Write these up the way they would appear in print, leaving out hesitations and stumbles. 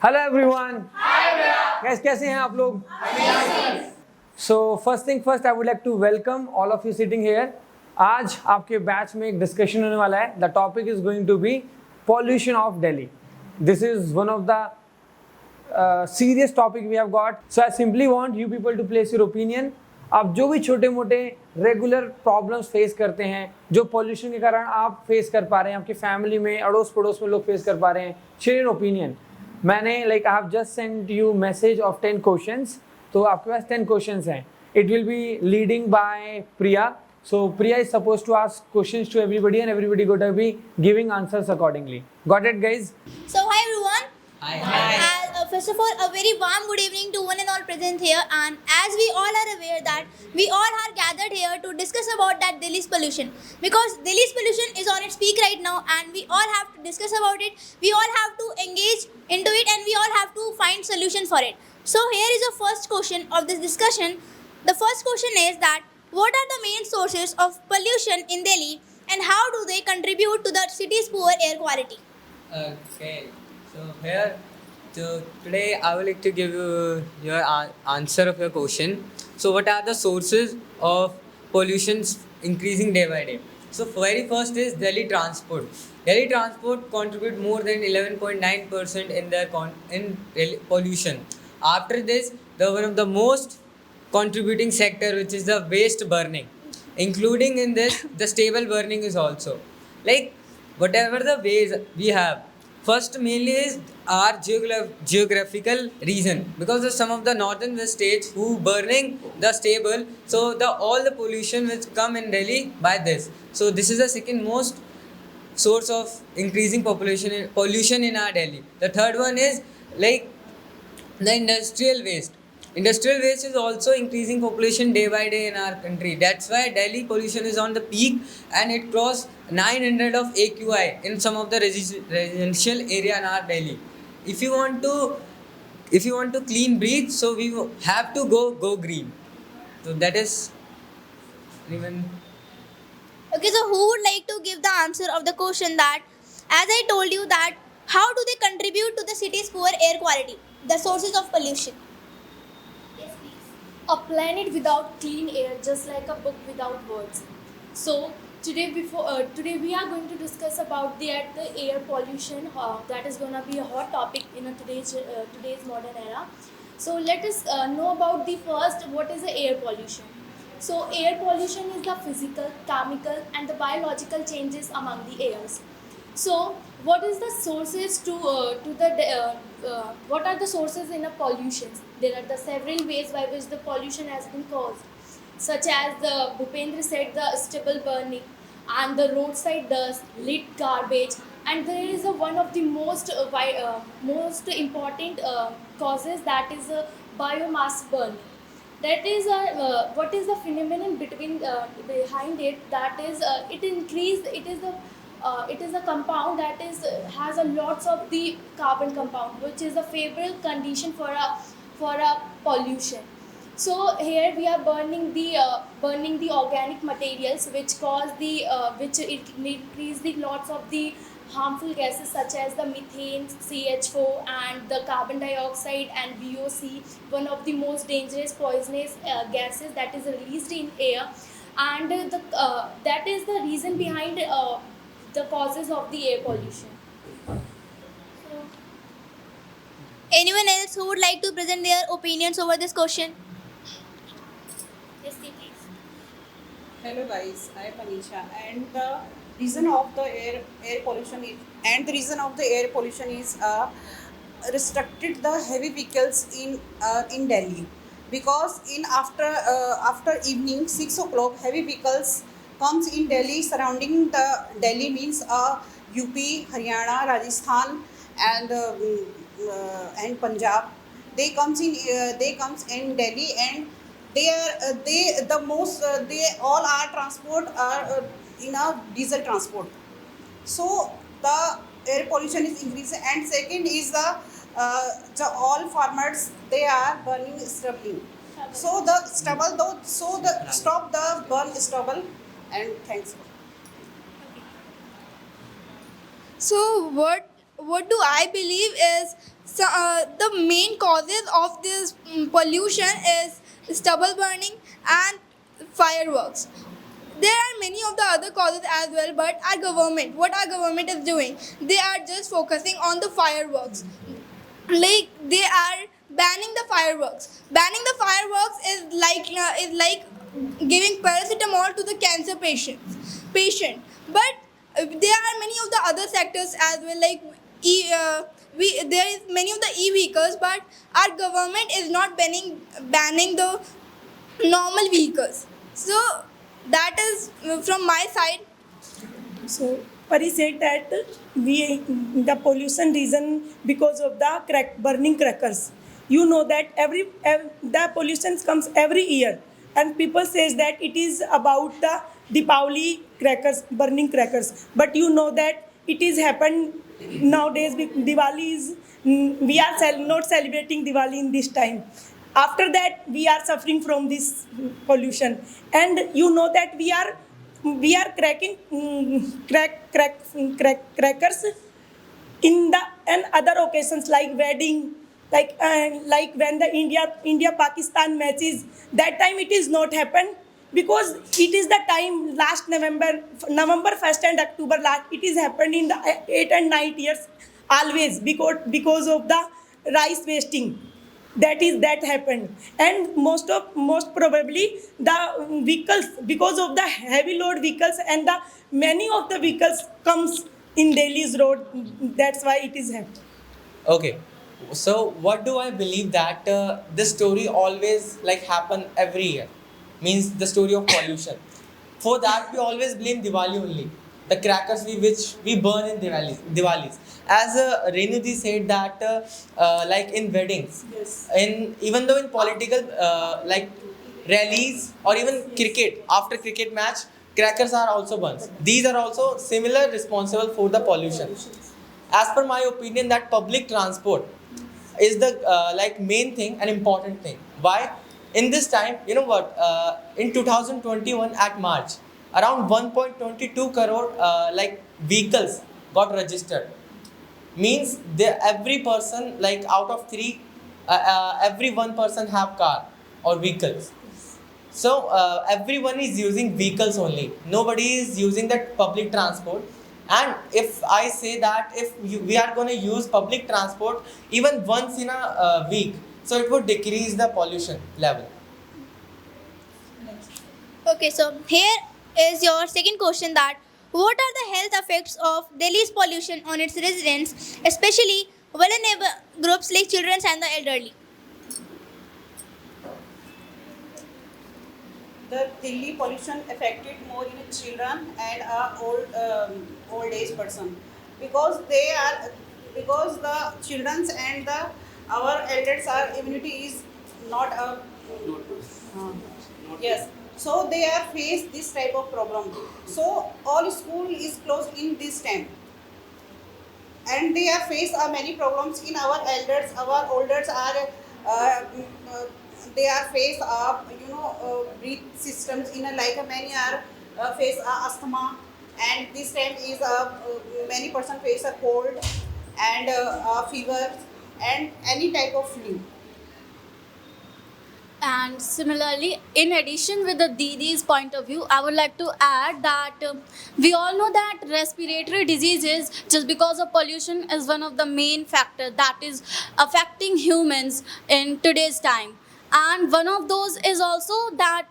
Hello everyone. कैसे हैं आप लोग? So first thing first, I would like to welcome all of you sitting here. आज आपके बैच में एक डिस्कशन होने वाला है। The topic is going to be pollution of Delhi. This is one of the serious topic we have got. So I simply want you people to place your opinion. आप जो भी छोटे मोटे रेगुलर प्रॉब्लम्स फेस करते हैं, जो pollution के कारण आप फेस कर पा रहे हैं, आपकी फैमिली में अड़ोस पड़ोस में लोग फेस कर पा रहे हैं, शेयर ओपिनियन। मैंने I have just send you message of 10 questions. तो आपके पास 10 क्वेश्चंस हैं। It will be leading by Priya. So Priya is supposed to ask questions to everybody and everybody going to be giving answers accordingly. Got it, guys? So hi everyone. Hi. First of all, a very warm good evening to one and all present here. And as we all are aware that we all are gathered here to discuss about that Delhi's pollution, because Delhi's pollution is on its peak right now, and we all have to discuss about it. We all have to engage into it, and we all have to find solution for it. So here is the first question of this discussion. The first question is that what are the main sources of pollution in Delhi, and how do they contribute to the city's poor air quality? Okay. So today I would like to give you your answer of your question. So what are the sources of pollution increasing day by day? So very first is Delhi transport. Delhi transport contribute more than 11.9% in pollution. After this, one of the most contributing sector, which is the waste burning, including in this the stable burning is also. Like whatever the ways we have, first mainly is our geographical reason, because of some of the northern west states who burning the stable, so all the pollution which come in Delhi by this. So this is the second most source of increasing pollution in our Delhi. The third one is like the industrial waste. Industrial waste is also increasing population day by day in our country. That's why Delhi pollution is on the peak, and it crossed 900 of AQI in some of the residential area in our Delhi. If you want to clean breathe, so we have to go green. So that is even. Okay, so who would like to give the answer of the question that, as I told you, that how do they contribute to the city's poor air quality? The sources of pollution. Yes, please. A planet without clean air, just like a book without words. So today we are going to discuss about the air pollution. That is going to be a hot topic in today's modern era. So let us know about the first, what is the air pollution. So air pollution is the physical, chemical and the biological changes among the airs. So what is the sources what are the sources in a pollution? There are the several ways by which the pollution has been caused, such as the Bhupendra said, the stubble burning and the roadside dust, lit garbage, and there is one of the most important causes, that is biomass burning. That is what is the phenomenon behind it? That is it is a compound that has a lots of the carbon compound, which is a favorable condition for a pollution. So here we are burning the organic materials, which increase the lots of the harmful gases, such as the methane, CH4 and the carbon dioxide and VOC, one of the most dangerous poisonous gases that is released in air, and that is the reason behind the causes of the air pollution. Anyone else who would like to present their opinions over this question? Yes, please. Hello guys, I am Anisha, and the reason of the air pollution is restricted the heavy vehicles in Delhi, because in after evening 6 o'clock heavy vehicles comes in Delhi. Surrounding the Delhi means UP, Haryana, Rajasthan and Punjab. They comes in Delhi, and they all are transport are in a diesel transport. So the air pollution is increasing, and second is the all farmers, they are burning stubble. So the stubble stop the burn stubble, and thanks. So what do I believe is, the main causes of this pollution is stubble burning and fireworks. There are many of the other causes as well, but what our government is doing, they are just focusing on the fireworks. Like they are banning the fireworks. Banning the fireworks is like giving paracetamol to the cancer patient. But there are many of the other sectors as well, like there is many of the e-vehicles, but our government is not banning the normal vehicles. So that is from my side. So Pari said that the pollution reason because of the burning crackers. You know that the pollution comes every year, and people says that it is about the Deepavali crackers, burning crackers. But you know that it is happened nowadays. Diwali is we are not celebrating Diwali in this time. After that, we are suffering from this pollution, and you know that we are cracking crackers in the and other occasions like wedding, like when the India Pakistan matches. That time it is not happen because it is the time last November 1st and October last. It is happened in the 8 and 9 years always because of the rice wasting. That happened, and most probably the vehicles, because of the heavy load vehicles, and the many of the vehicles comes in Delhi's road. That's why it is happened. Okay, so what do I believe that this story always like happen every year, means the story of pollution. For that we always blame Diwali only, the crackers which we burn in Diwalis. As Renuji said that like in weddings, Yes. even though in political like rallies or even cricket, after cricket match, crackers are also burned. These are also similar responsible for the pollution. As per my opinion, that public transport is the like main thing and important thing. Why? In this time, you know what? In 2021 at March, around 1.22 crore like vehicles got registered. Means every person, like out of three, every one person have car or vehicles. So everyone is using vehicles only. Nobody is using that public transport. And if I say that if we are going to use public transport even once in a week, so it would decrease the pollution level. Okay, so here is your second question, that what are the health effects of Delhi's pollution on its residents, especially vulnerable groups like children and the elderly? The Delhi pollution affected more in children and old age person, because the children's and the our elders are immunity is not a yes, so they are face this type of problem. So all school is closed in this time, and they are face many problems in our elders. Our elders are they are face breath systems in a, like many are face asthma, and this time is many person face a cold and fever and any type of flu. And similarly, in addition with the Didi's point of view, I would like to add that we all know that respiratory diseases, just because of pollution, is one of the main factors that is affecting humans in today's time. And one of those is also that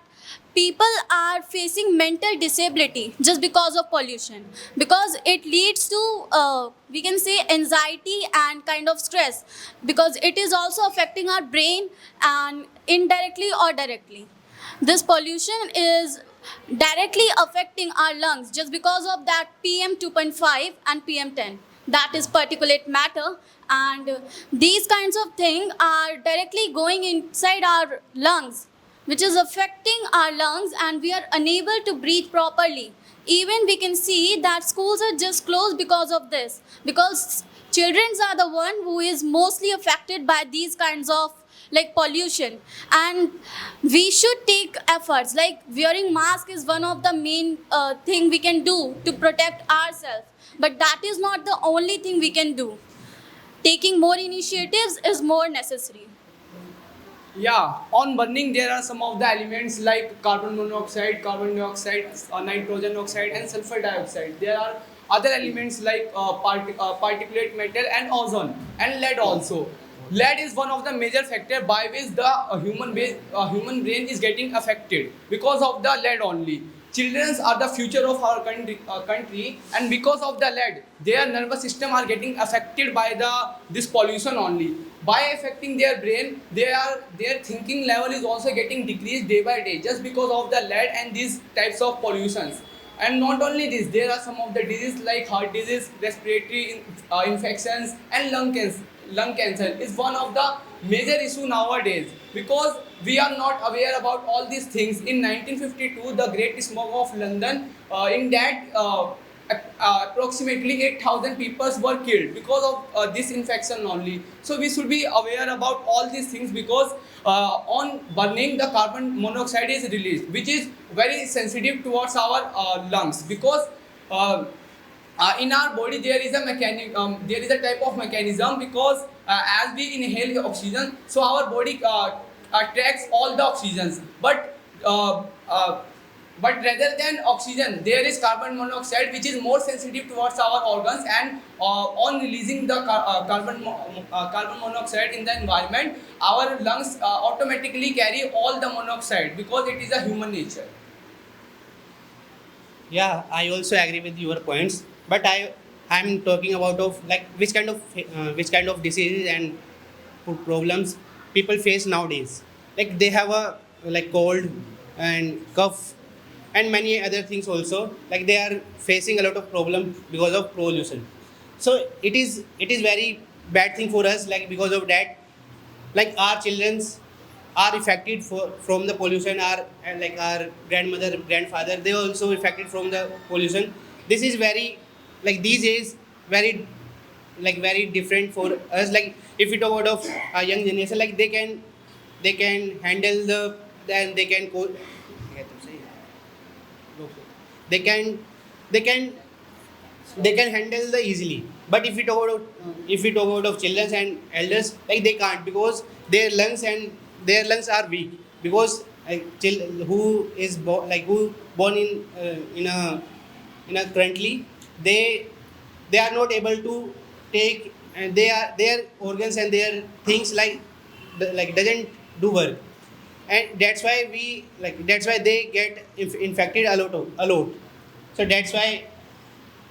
people are facing mental disability just because of pollution, because it leads to we can say anxiety and kind of stress, because it is also affecting our brain and indirectly or directly. This pollution is directly affecting our lungs just because of that PM 2.5 and PM 10, that is particulate matter, and these kinds of things are directly going inside our lungs, which is affecting our lungs, and we are unable to breathe properly. Even we can see that schools are just closed because of this, because children are the one who is mostly affected by these kinds of like pollution. And we should take efforts, like wearing mask is one of the main thing we can do to protect ourselves, but that is not the only thing we can do. taking more initiatives is more necessary. Yeah, on burning there are some of the elements like carbon monoxide, carbon dioxide, nitrogen oxide and sulfur dioxide. There are other elements like particulate matter and ozone and lead also. Lead is one of the major factor by which the human brain is getting affected because of the lead only. Children are the future of our country, and because of the lead, their nervous system are getting affected by this pollution only. By affecting their brain, their thinking level is also getting decreased day by day just because of the lead and these types of pollutions. And not only this, there are some of the diseases like heart disease, respiratory infections, and lung cancer. Lung cancer is one of the major issue nowadays because we are not aware about all these things. In 1952, the Great Smog of London, in that approximately 8,000 people were killed because of this infection only. So we should be aware about all these things because on burning the carbon monoxide is released, which is very sensitive towards our lungs because in our body there is a there is a type of mechanism because as we inhale oxygen, so our body attracts all the oxygens, but rather than oxygen, there is carbon monoxide which is more sensitive towards our organs, and on releasing the carbon monoxide in the environment, our lungs automatically carry all the monoxide because it is a human nature. Yeah, I also agree with your points, but I'm talking about of like which kind of diseases and problems people face nowadays. Like they have a like cold and cough and many other things also. Like they are facing a lot of problem because of pollution. So it is very bad thing for us. Like because of that, like our childrens are affected from the pollution, and like our grandmother, grandfather, they are also affected from the pollution. This is very like these days very very different for us. Like if we talk about of a young generation, like they can handle then they can they can they can they can handle the easily. But if we talk about of children and elders, like they can't because their lungs are weak because who born in a currently, they are not able to take, and their organs and their things like doesn't do work, and that's why they get infected a lot. So that's why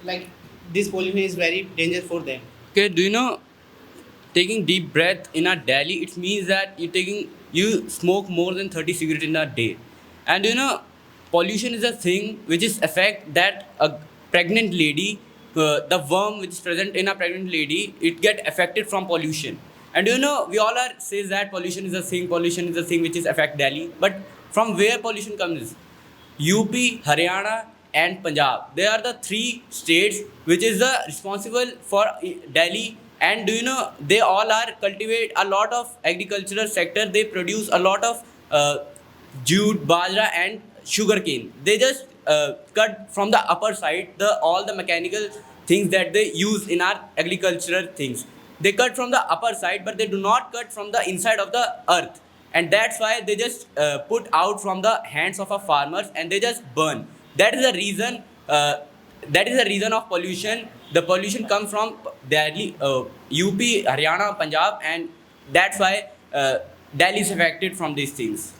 like this pollution is very dangerous for them. Okay, do you know taking deep breath in a daily, it means that you smoke more than 30 cigarettes in a day. And you know, pollution is a thing which is affect that a pregnant lady, the worm which is present in a pregnant lady, it get affected from pollution. And you know, we all are says that pollution is a thing which is affect Delhi. But from where pollution comes? UP, Haryana and Punjab. They are the three states which is the responsible for Delhi. And do you know, they all are cultivate a lot of agricultural sector. They produce a lot of jute, bajra and sugarcane. They just cut from the upper side all the mechanical things that they use in our agricultural things. They cut from the upper side, but they do not cut from the inside of the earth. And that's why they just put out from the hands of our farmers and they just burn. That is the reason. That is the reason of pollution. The pollution comes from Delhi, UP, Haryana, Punjab, and that's why Delhi is affected from these things.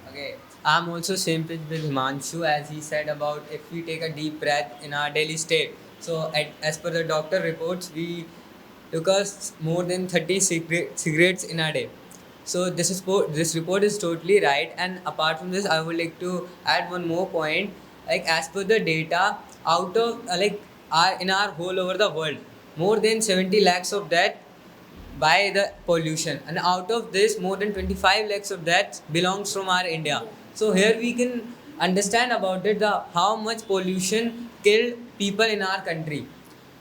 Okay, I'm also same page with Himanshu as he said about if we take a deep breath in our daily state. So as per the doctor reports, we took us more than 30 cigarettes in a day. So this report is totally right. And apart from this, I would like to add one more point. Like as per the data, out of in our whole over the world, more than 70 lakhs of death by the pollution, and out of this more than 25 lakhs of deaths belongs from our India. So here we can understand about it, how much pollution killed people in our country.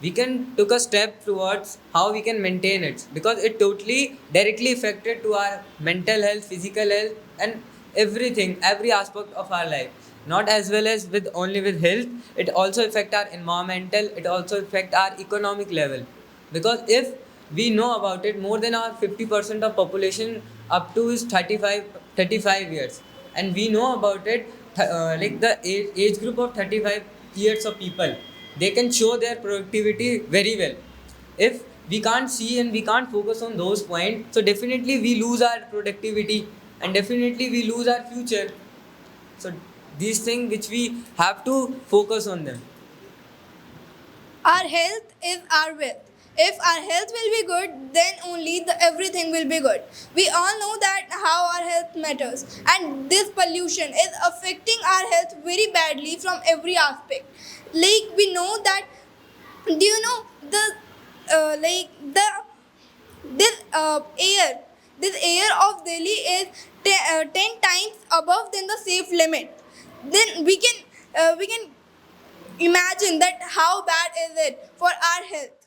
We can took a step towards how we can maintain it, because it totally directly affected to our mental health, physical health and everything, every aspect of our life. Not as well as with only with health, it also affect our environmental, it also affect our economic level. Because if we know about it. More than our 50% of population up to is 35 years, and we know about it. Like the age group of 35 years of people, they can show their productivity very well. If we can't see and we can't focus on those points, so definitely we lose our productivity and definitely we lose our future. So these things which we have to focus on them. Our health is our wealth. If our health will be good, then only everything will be good. We all know that how our health matters, and this pollution is affecting our health very badly from every aspect. Like we know that, do you know the like the this air of Delhi is 10 times above than the safe limit. Then we can imagine that how bad is it for our health.